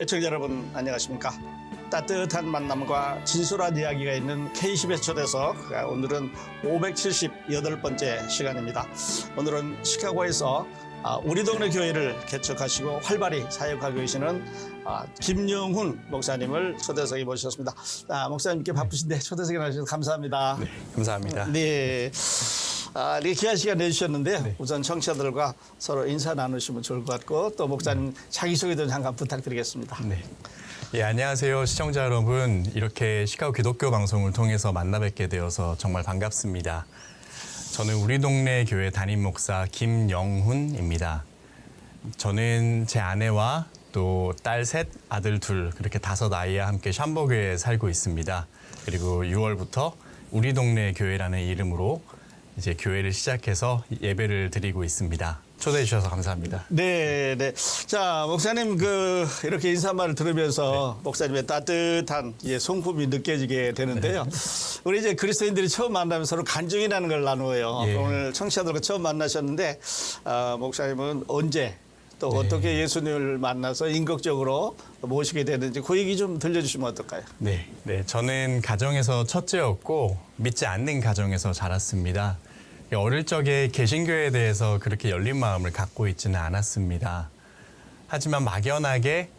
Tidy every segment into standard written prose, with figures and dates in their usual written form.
애청자 여러분 안녕하십니까? 따뜻한 만남과 진솔한 이야기가 있는 K10의 초대석, 오늘은 578번째 시간입니다. 오늘은 시카고에서 우리 동네 교회를 개척하시고 활발히 사역하고 계시는 김영훈 목사님을 초대석에 모셨습니다. 목사님께 바쁘신데 초대석에 나와주셔서 감사합니다. 네, 감사합니다. 네. 이렇게 귀한 시간 내주셨는데 네. 우선 청취자들과 서로 인사 나누시면 좋을 것 같고 또 목사님 자기소개도 잠깐 부탁드리겠습니다. 네. 예, 안녕하세요. 시청자 여러분. 이렇게 시카고 기독교 방송을 통해서 만나 뵙게 되어서 정말 반갑습니다. 저는 우리 동네 교회 담임 목사 김영훈입니다. 저는 제 아내와 또 딸 셋, 아들 둘, 그렇게 5 아이와 함께 샴버그에 살고 있습니다. 그리고 6월부터 우리 동네 교회라는 이름으로 이제 교회를 시작해서 예배를 드리고 있습니다. 초대해 주셔서 감사합니다. 네. 자, 목사님 이렇게 인사말을 들으면서 목사님의 따뜻한 성품이 느껴지게 되는데요. 우리 이제 그리스도인들이 처음 만나면 서로 간증이라는 걸 나누어요. 예. 오늘 청취자들과 처음 만나셨는데 목사님은 언제 또 어떻게 예수님을 만나서 인격적으로 모시게 되는지 그 얘기 좀 들려주시면 어떨까요? 네, 저는 가정에서 첫째였고 믿지 않는 가정에서 자랐습니다. 어릴 적에 개신교에 대해서 그렇게 열린 마음을 갖고 있지는 않았습니다. 하지만 막연하게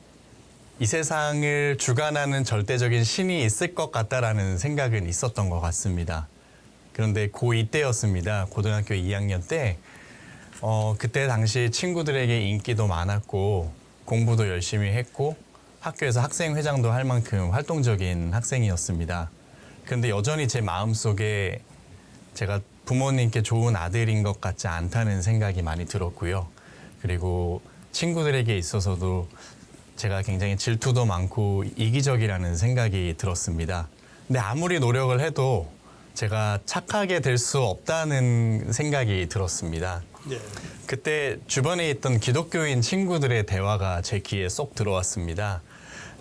이 세상을 주관하는 절대적인 신이 있을 것 같다라는 생각은 있었던 것 같습니다. 그런데 고2 때였습니다. 고등학교 2학년 때 그때 당시 친구들에게 인기도 많았고 공부도 열심히 했고 학교에서 학생회장도 할 만큼 활동적인 학생이었습니다. 그런데 여전히 제 마음속에 제가 부모님께 좋은 아들인 것 같지 않다는 생각이 많이 들었고요. 그리고 친구들에게 있어서도 제가 굉장히 질투도 많고 이기적이라는 생각이 들었습니다. 근데 아무리 노력을 해도 제가 착하게 될 수 없다는 생각이 들었습니다. 네. 그때 주변에 있던 기독교인 친구들의 대화가 제 귀에 쏙 들어왔습니다.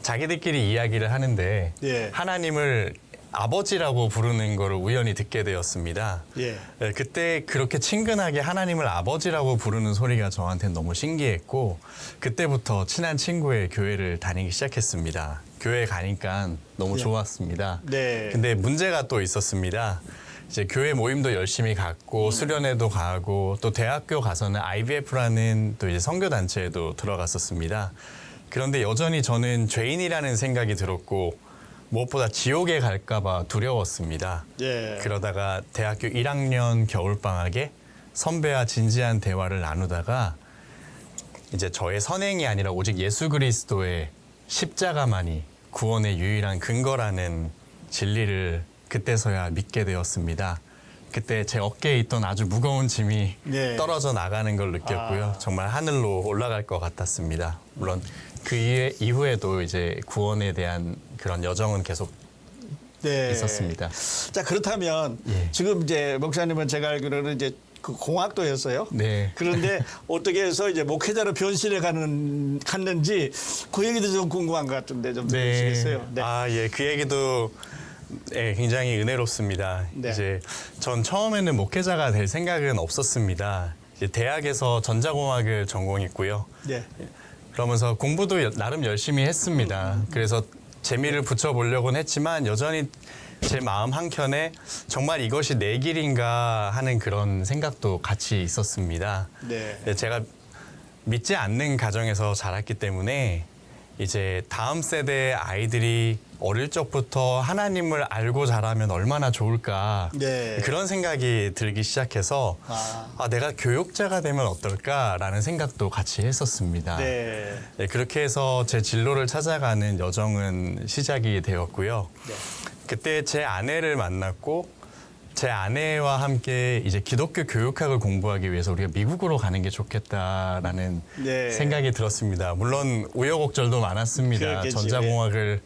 자기들끼리 이야기를 하는데 예. 하나님을 아버지라고 부르는 거를 우연히 듣게 되었습니다. 예. 그때 그렇게 친근하게 하나님을 아버지라고 부르는 소리가 저한테는 너무 신기했고 그때부터 친한 친구의 교회를 다니기 시작했습니다. 교회 가니까 너무 좋았습니다. 네. 근데 문제가 또 있었습니다. 이제 교회 모임도 열심히 갔고 수련회도 가고 또 대학교 가서는 IBF라는 또 이제 선교 단체에도 들어갔었습니다. 그런데 여전히 저는 죄인이라는 생각이 들었고 무엇보다 지옥에 갈까봐 두려웠습니다. 예. 그러다가 대학교 1학년 겨울방학에 선배와 진지한 대화를 나누다가 이제 저의 선행이 아니라 오직 예수 그리스도의 십자가만이 구원의 유일한 근거라는 진리를 그때서야 믿게 되었습니다. 그때 제 어깨에 있던 아주 무거운 짐이 네. 떨어져 나가는 걸 느꼈고요. 정말 하늘로 올라갈 것 같았습니다. 물론 그 이후에도 이제 구원에 대한 그런 여정은 계속 네. 있었습니다. 자, 그렇다면 예. 지금 이제 목사님은 제가 알기로는 이제 그 공학도였어요. 네. 그런데 어떻게 해서 이제 목회자로 변신해 갔는지 그 얘기도 좀 궁금한 것 같은데 좀 들으시겠어요? 네. 그 얘기도 굉장히 은혜롭습니다. 네. 이제 전 처음에는 목회자가 될 생각은 없었습니다. 이제 대학에서 전자공학을 전공했고요. 네. 그러면서 공부도 나름 열심히 했습니다. 그래서 재미를 붙여보려고는 했지만 여전히 제 마음 한켠에 정말 이것이 내 길인가 하는 그런 생각도 같이 있었습니다. 네. 제가 믿지 않는 가정에서 자랐기 때문에 이제 다음 세대 아이들이 어릴 적부터 하나님을 알고 자라면 얼마나 좋을까 네. 그런 생각이 들기 시작해서 내가 교육자가 되면 어떨까라는 생각도 같이 했었습니다. 네. 그렇게 해서 제 진로를 찾아가는 여정은 시작이 되었고요. 네. 그때 제 아내를 만났고 제 아내와 함께 이제 기독교 교육학을 공부하기 위해서 우리가 미국으로 가는 게 좋겠다라는 네. 생각이 들었습니다. 물론 우여곡절도 많았습니다. 그렇겠지, 전자공학을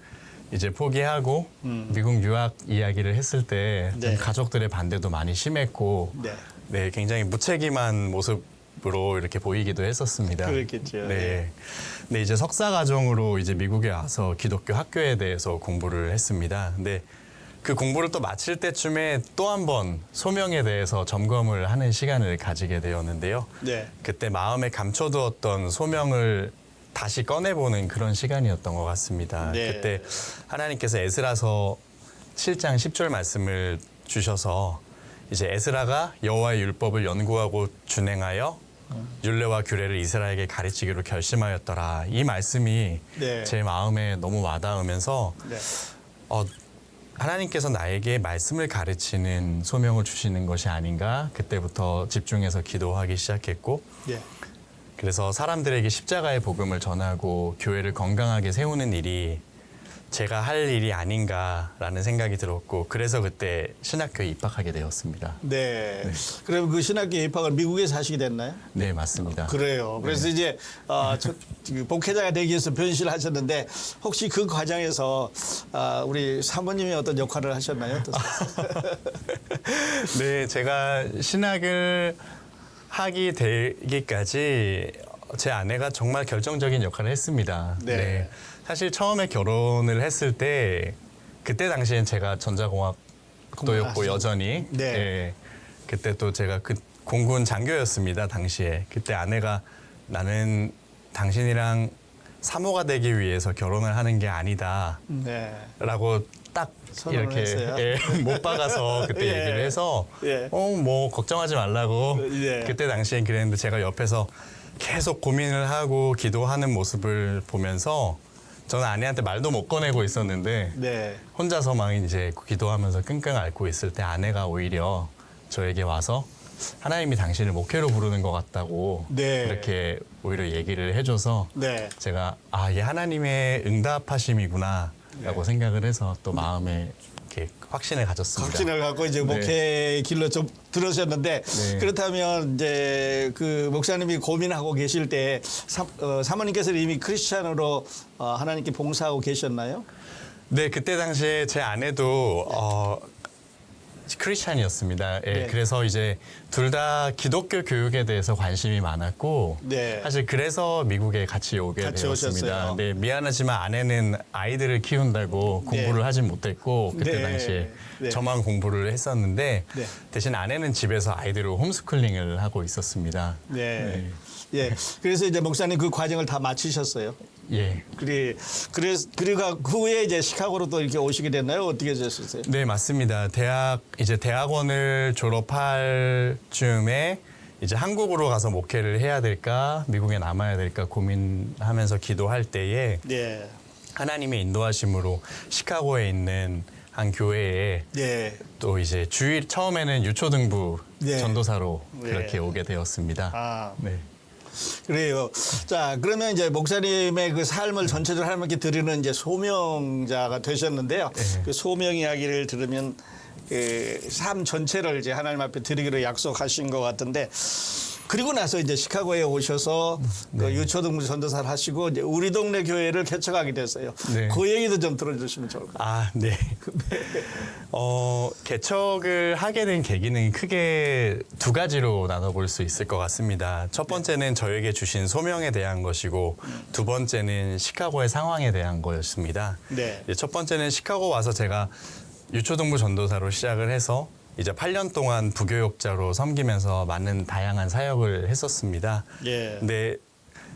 이제 포기하고 미국 유학 이야기를 했을 때 네. 가족들의 반대도 많이 심했고 네. 굉장히 무책임한 모습으로 이렇게 보이기도 했었습니다. 그렇겠죠. 네. 근데 이제 석사 과정으로 이제 미국에 와서 기독교 학교에 대해서 공부를 했습니다. 근데 그 공부를 또 마칠 때쯤에 또 한 번 소명에 대해서 점검을 하는 시간을 가지게 되었는데요. 네. 그때 마음에 감춰두었던 소명을 다시 꺼내보는 그런 시간이었던 것 같습니다. 네. 그때 하나님께서 에스라서 7장 10절 말씀을 주셔서 이제 에스라가 여호와의 율법을 연구하고 준행하여 율례와 규례를 이스라엘에게 가르치기로 결심하였더라. 이 말씀이 네. 제 마음에 너무 와닿으면서 네. 하나님께서 나에게 말씀을 가르치는 소명을 주시는 것이 아닌가 그때부터 집중해서 기도하기 시작했고 네. 그래서 사람들에게 십자가의 복음을 전하고 교회를 건강하게 세우는 일이 제가 할 일이 아닌가라는 생각이 들었고 그래서 그때 신학교에 입학하게 되었습니다. 네. 그럼 그 신학교 입학을 미국에서 하시게 됐나요? 네, 맞습니다. 그래요. 그래서 이제 목회자가 되기 위해서 변신을 하셨는데 혹시 그 과정에서 우리 사모님이 어떤 역할을 하셨나요? 네, 제가 신학을 하게 되기까지 제 아내가 정말 결정적인 역할을 했습니다. 네. 사실 처음에 결혼을 했을 때 그때 당시엔 제가 전자공학도였고 여전히 네. 예, 그때 또 제가 그 공군 장교였습니다. 당시에 그때 아내가 나는 당신이랑 사모가 되기 위해서 결혼을 하는 게 아니다. 네. 라고 딱 선언을 이렇게 했어요? 예, 못 박아서 그때 예. 얘기를 해서 예. 뭐 걱정하지 말라고 예. 그때 당시엔 그랬는데 제가 옆에서 계속 고민을 하고 기도하는 모습을 보면서 저는 아내한테 말도 못 꺼내고 있었는데 네. 혼자서만 이제 기도하면서 끙끙 앓고 있을 때 아내가 오히려 저에게 와서 하나님이 당신을 목회로 부르는 것 같다고 네. 이렇게 오히려 얘기를 해줘서 네. 제가 이게 하나님의 응답하심이구나 라고 생각을 해서 또 마음에 이렇게 확신을 가졌습니다. 확신을 갖고 이제 네. 목회 길로 좀 들으셨는데 네. 그렇다면 이제 그 목사님이 고민하고 계실 때 사모님께서는 이미 크리스찬으로 하나님께 봉사하고 계셨나요? 네, 그때 당시에 제 아내도 크리스찬이었습니다. 예, 네. 그래서 이제 둘 다 기독교 교육에 대해서 관심이 많았고 네. 사실 그래서 미국에 같이 오게 같이 되었습니다. 오셨어요. 네, 미안하지만 아내는 아이들을 키운다고 공부를 하진 못했고 그때 네. 당시에 네. 저만 공부를 했었는데 네. 대신 아내는 집에서 아이들을 홈스쿨링을 하고 있었습니다. 네. 예. 그래서 이제 목사님 그 과정을 다 마치셨어요. 예. 그리고 그 후에 이제 시카고로 또 이렇게 오시게 됐나요? 어떻게 되셨어요? 네, 맞습니다. 대학원을 졸업할 즈음에 이제 한국으로 가서 목회를 해야 될까, 미국에 남아야 될까 고민하면서 기도할 때에 네. 하나님의 인도하심으로 시카고에 있는 한 교회에 네. 또 이제 처음에는 유초등부 네. 전도사로 네. 그렇게 오게 되었습니다. 아. 네. 그래요. 자, 그러면 이제 목사님의 그 삶을 전체적으로 하나님께 드리는 이제 소명자가 되셨는데요. 네. 그 소명 이야기를 들으면 그 삶 전체를 이제 하나님 앞에 드리기로 약속하신 것 같은데 그리고 나서 이제 시카고에 오셔서 그 유초등부 전도사를 하시고 이제 우리 동네 교회를 개척하게 됐어요. 네. 그 얘기도 좀 들어주시면 좋을 것 같아요. 네. 개척을 하게 된 계기는 크게 두 가지로 나눠볼 수 있을 것 같습니다. 첫 번째는 저에게 주신 소명에 대한 것이고 두 번째는 시카고의 상황에 대한 거였습니다. 네. 첫 번째는 시카고 와서 제가 유초등부 전도사로 시작을 해서 이제 8년 동안 부교육자로 섬기면서 많은 다양한 사역을 했었습니다. 예. 근데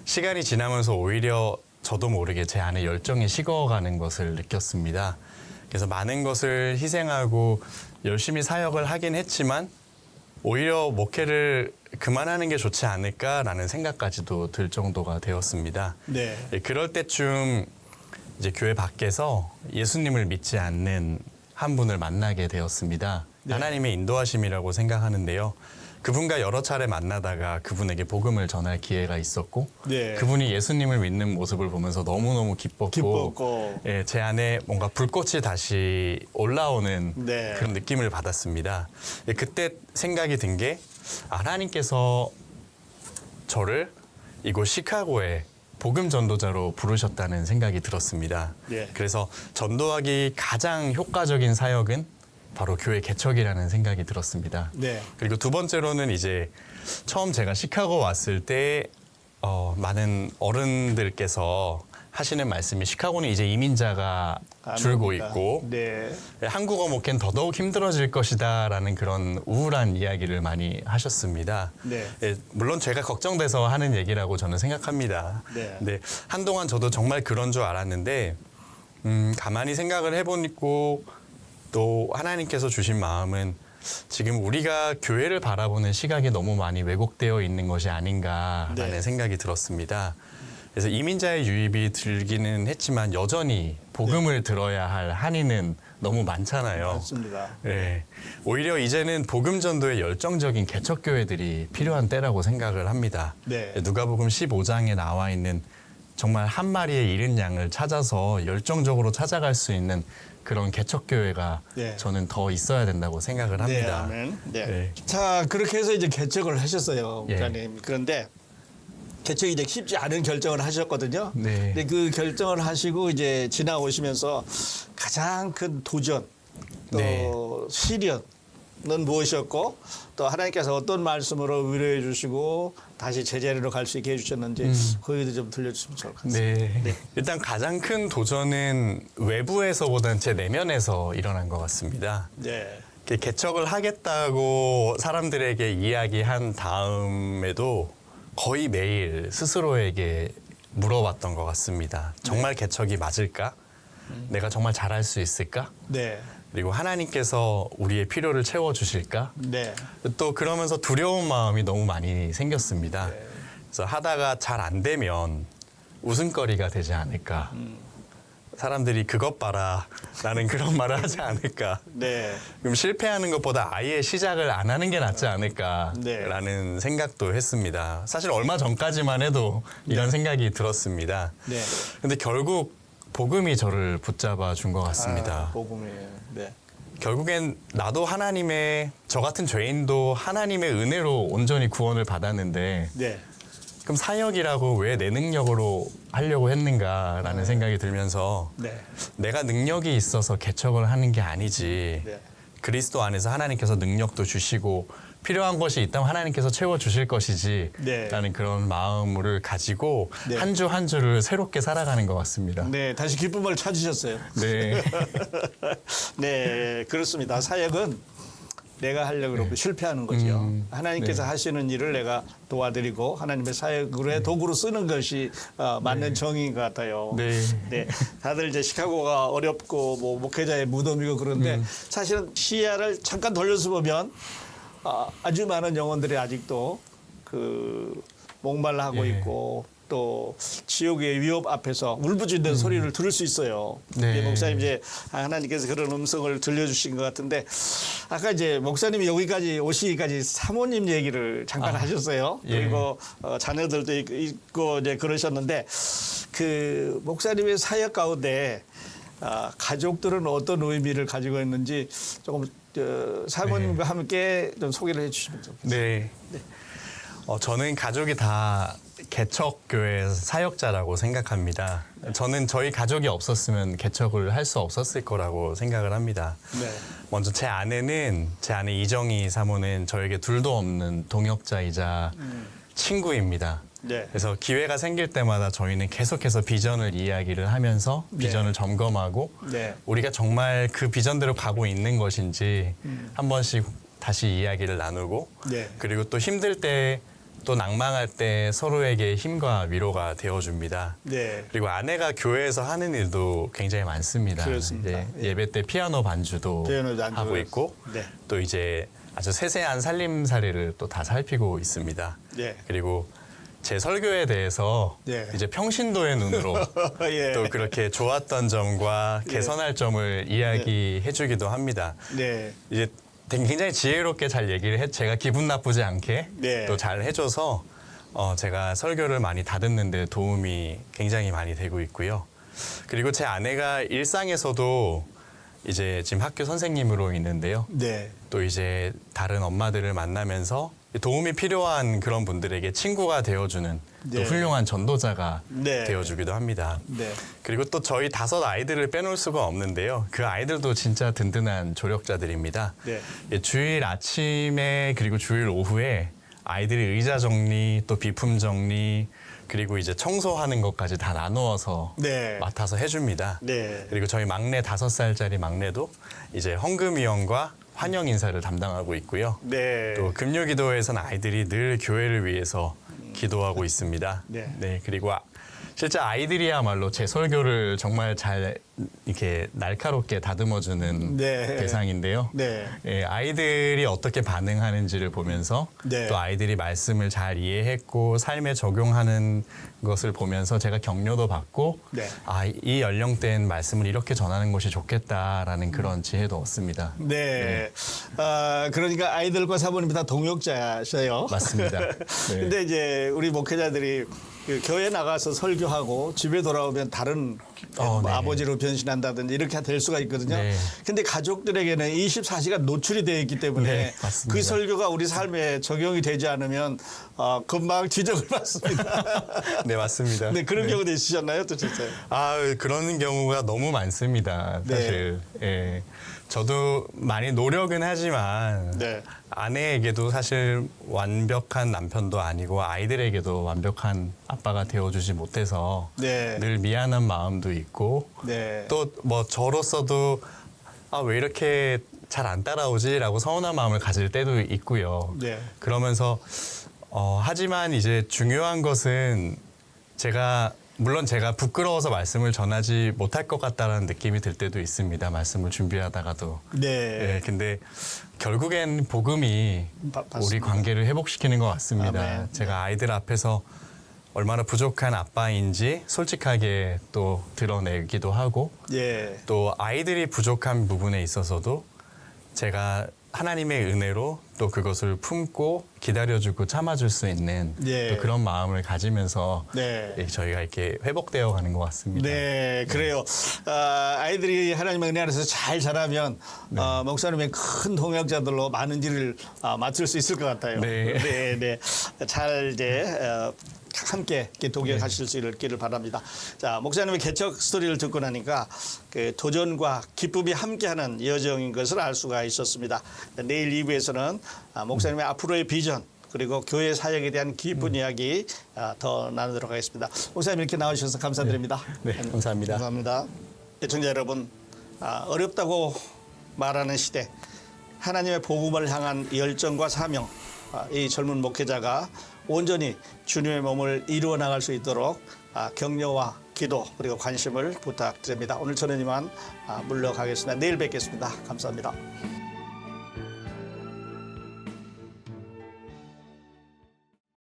시간이 지나면서 오히려 저도 모르게 제 안에 열정이 식어가는 것을 느꼈습니다. 그래서 많은 것을 희생하고 열심히 사역을 하긴 했지만 오히려 목회를 그만하는 게 좋지 않을까라는 생각까지도 들 정도가 되었습니다. 네. 그럴 때쯤 이제 교회 밖에서 예수님을 믿지 않는 한 분을 만나게 되었습니다. 네. 하나님의 인도하심이라고 생각하는데요. 그분과 여러 차례 만나다가 그분에게 복음을 전할 기회가 있었고 네. 그분이 예수님을 믿는 모습을 보면서 너무너무 기뻤고 예, 제 안에 뭔가 불꽃이 다시 올라오는 네. 그런 느낌을 받았습니다. 예, 그때 생각이 든 게 하나님께서 저를 이곳 시카고에 복음 전도자로 부르셨다는 생각이 들었습니다. 네. 그래서 전도하기 가장 효과적인 사역은 바로 교회 개척이라는 생각이 들었습니다. 네. 그리고 두 번째로는 이제 처음 제가 시카고 왔을 때 많은 어른들께서 하시는 말씀이 시카고는 이제 이민자가 줄고 옵니다. 있고 네. 한국어 목회는 더더욱 힘들어질 것이다라는 그런 우울한 이야기를 많이 하셨습니다. 네. 예, 물론 제가 걱정돼서 하는 얘기라고 저는 생각합니다. 네. 근데 한동안 저도 정말 그런 줄 알았는데 가만히 생각을 해보니까 또 하나님께서 주신 마음은 지금 우리가 교회를 바라보는 시각이 너무 많이 왜곡되어 있는 것이 아닌가라는 네. 생각이 들었습니다. 그래서 이민자의 유입이 들기는 했지만 여전히 복음을 들어야 할 한인은 너무 많잖아요. 맞습니다. 네. 오히려 이제는 복음 전도에 열정적인 개척교회들이 필요한 때라고 생각을 합니다. 네. 누가복음 15장에 나와 있는 정말 한 마리의 잃은 양을 찾아서 열정적으로 찾아갈 수 있는 그런 개척교회가 네. 저는 더 있어야 된다고 생각을 합니다. 네, 아멘. 네. 네. 자, 그렇게 해서 이제 개척을 하셨어요, 예. 목사님. 그런데 개척이 이제 쉽지 않은 결정을 하셨거든요. 네. 근데 그 결정을 하시고 이제 지나오시면서 가장 큰 도전, 또 네. 시련은 무엇이었고, 또 하나님께서 어떤 말씀으로 위로해 주시고 다시 제자리로 갈 수 있게 해주셨는지 거기도 좀 들려주시면 좋을 것 같습니다. 네. 일단 가장 큰 도전은 외부에서보다는 제 내면에서 일어난 것 같습니다. 네. 이렇게 개척을 하겠다고 사람들에게 이야기한 다음에도 거의 매일 스스로에게 물어봤던 것 같습니다. 정말 개척이 맞을까? 내가 정말 잘할 수 있을까? 네. 그리고 하나님께서 우리의 필요를 채워주실까? 네. 또 그러면서 두려운 마음이 너무 많이 생겼습니다. 네. 그래서 하다가 잘 안 되면 웃음거리가 되지 않을까? 사람들이 그것 봐라 라는 그런 말을 하지 않을까? 네. 그럼 실패하는 것보다 아예 시작을 안 하는 게 낫지 않을까라는 생각도 했습니다. 사실 얼마 전까지만 해도 이런 생각이 들었습니다. 네. 근데 결국 복음이 저를 붙잡아 준 것 같습니다. 복음이에요. 네. 결국엔 나도 저 같은 죄인도 하나님의 은혜로 온전히 구원을 받았는데 네. 그럼 사역이라고 왜 내 능력으로 하려고 했는가라는 생각이 들면서 네. 내가 능력이 있어서 개척을 하는 게 아니지. 네. 그리스도 안에서 하나님께서 능력도 주시고 필요한 것이 있다면 하나님께서 채워주실 것이지 네. 라는 그런 마음을 가지고 네. 한 주 한 주를 새롭게 살아가는 것 같습니다. 네. 다시 기쁨을 찾으셨어요. 네. 네, 그렇습니다. 사역은 내가 하려고 그러고 실패하는 거죠. 하나님께서 네. 하시는 일을 내가 도와드리고 하나님의 사역으로의 도구로 쓰는 것이 맞는 정의인 것 같아요. 네. 네, 다들 이제 시카고가 어렵고 뭐 목회자의 무덤이고 그런데 사실은 시야를 잠깐 돌려서 보면 아주 많은 영혼들이 아직도 그 목말라 하고 예. 있고 또 지옥의 위협 앞에서 울부짖는 소리를 들을 수 있어요. 네. 이제 목사님 이제 하나님께서 그런 음성을 들려주신 것 같은데 아까 이제 목사님이 여기까지 오시기까지 사모님 얘기를 잠깐 하셨어요. 예. 그리고 자녀들도 있고 이제 그러셨는데 그 목사님의 사역 가운데 가족들은 어떤 의미를 가지고 있는지 조금 사모님과 함께 좀 소개를 해주시면 좋겠습니다. 네. 저는 가족이 다 개척교회 사역자라고 생각합니다. 저는 저희 가족이 없었으면 개척을 할 수 없었을 거라고 생각을 합니다. 네. 먼저 제 아내 이정희 사모는 저에게 둘도 없는 동역자이자 친구입니다. 네. 그래서 기회가 생길 때마다 저희는 계속해서 비전을 이야기를 하면서 비전을 점검하고 네. 우리가 정말 그 비전대로 가고 있는 것인지 한 번씩 다시 이야기를 나누고 네. 그리고 또 힘들 때 또 낭망할 때 서로에게 힘과 위로가 되어줍니다. 네. 그리고 아내가 교회에서 하는 일도 굉장히 많습니다. 그렇습니다. 이제 예. 예배 때 피아노 반주도 피아노 반주. 하고 있고 네. 또 이제 아주 세세한 살림살이를 또 다 살피고 있습니다. 네. 그리고 제 설교에 대해서 네. 이제 평신도의 눈으로 예. 또 그렇게 좋았던 점과 개선할 점을 이야기해주기도 합니다. 네. 이제 굉장히 지혜롭게 잘 얘기를 제가 기분 나쁘지 않게 네. 또 잘 해줘서 제가 설교를 많이 다듬는데 도움이 굉장히 많이 되고 있고요. 그리고 제 아내가 일상에서도 이제 지금 학교 선생님으로 있는데요. 네. 또 이제 다른 엄마들을 만나면서 도움이 필요한 그런 분들에게 친구가 되어주는 또 네. 훌륭한 전도자가 네. 되어주기도 합니다. 네. 그리고 또 저희 5 아이들을 빼놓을 수가 없는데요. 그 아이들도 진짜 든든한 조력자들입니다. 네. 주일 아침에 그리고 주일 오후에 아이들이 의자 정리, 또 비품 정리, 그리고 이제 청소하는 것까지 다 나누어서 네. 맡아서 해줍니다. 네. 그리고 저희 막내 5살짜리 막내도 이제 헌금위원과 환영 인사를 담당하고 있고요. 네. 또 금요기도에서는 아이들이 늘 교회를 위해서 기도하고 있습니다. 네. 그리고 실제 아이들이야말로 제 설교를 정말 잘 이렇게 날카롭게 다듬어주는 네. 대상인데요. 네. 예, 아이들이 어떻게 반응하는지를 보면서 네. 또 아이들이 말씀을 잘 이해했고 삶에 적용하는 것을 보면서 제가 격려도 받고 네. 이 연령대엔 말씀을 이렇게 전하는 것이 좋겠다라는 그런 지혜도 얻습니다. 네. 그러니까 아이들과 사모님이 다 동역자셔요. 맞습니다. 네. 근데 이제 우리 목회자들이 그 교회 나가서 설교하고 집에 돌아오면 다른 네. 아버지로 변신한다든지 이렇게 될 수가 있거든요. 네. 근데 가족들에게는 24시간 노출이 되어 있기 때문에 네, 맞습니다. 그 설교가 우리 삶에 적용이 되지 않으면 금방 지적을 받습니다. 네, 맞습니다. 네, 그런 경우도 있으셨나요, 또 진짜? 그런 경우가 너무 많습니다. 사실. 예. 저도 많이 노력은 하지만 네. 아내에게도 사실 완벽한 남편도 아니고 아이들에게도 완벽한 아빠가 되어주지 못해서 네. 늘 미안한 마음도 있고 네. 또 뭐 저로서도 왜 이렇게 잘 안 따라오지라고 서운한 마음을 가질 때도 있고요. 네. 그러면서 하지만 이제 중요한 것은 물론 제가 부끄러워서 말씀을 전하지 못할 것 같다는 느낌이 들 때도 있습니다. 말씀을 준비하다가도. 네. 근데 결국엔 복음이 맞습니다. 우리 관계를 회복시키는 것 같습니다. 아멘. 제가 아이들 앞에서 얼마나 부족한 아빠인지 솔직하게 또 드러내기도 하고 예. 또 아이들이 부족한 부분에 있어서도 제가 하나님의 은혜로 또 그것을 품고 기다려주고 참아줄 수 있는 예. 또 그런 마음을 가지면서 네. 저희가 이렇게 회복되어 가는 것 같습니다. 네, 그래요. 아이들이 하나님의 은혜 안에서 잘 자라면 목사님의 큰 동역자들로 많은 일을 맡을 수 있을 것 같아요. 네. 네, 네. 잘 이제 함께 이렇게 동역하실 수 있기를 바랍니다. 자, 목사님의 개척 스토리를 듣고 나니까 그 도전과 기쁨이 함께하는 여정인 것을 알 수가 있었습니다. 내일 2부에서는 목사님의 앞으로의 비전 그리고 교회 사역에 대한 깊은 이야기 더 나누도록 하겠습니다. 목사님 이렇게 나와주셔서 감사드립니다. 네, 감사합니다. 감사합니다. 시청자 여러분, 어렵다고 말하는 시대, 하나님의 복음을 향한 열정과 사명, 이 젊은 목회자가 온전히 주님의 몸을 이루어 나갈 수 있도록 격려와 기도 그리고 관심을 부탁드립니다. 오늘 저는 이만 물러가겠습니다. 내일 뵙겠습니다. 감사합니다.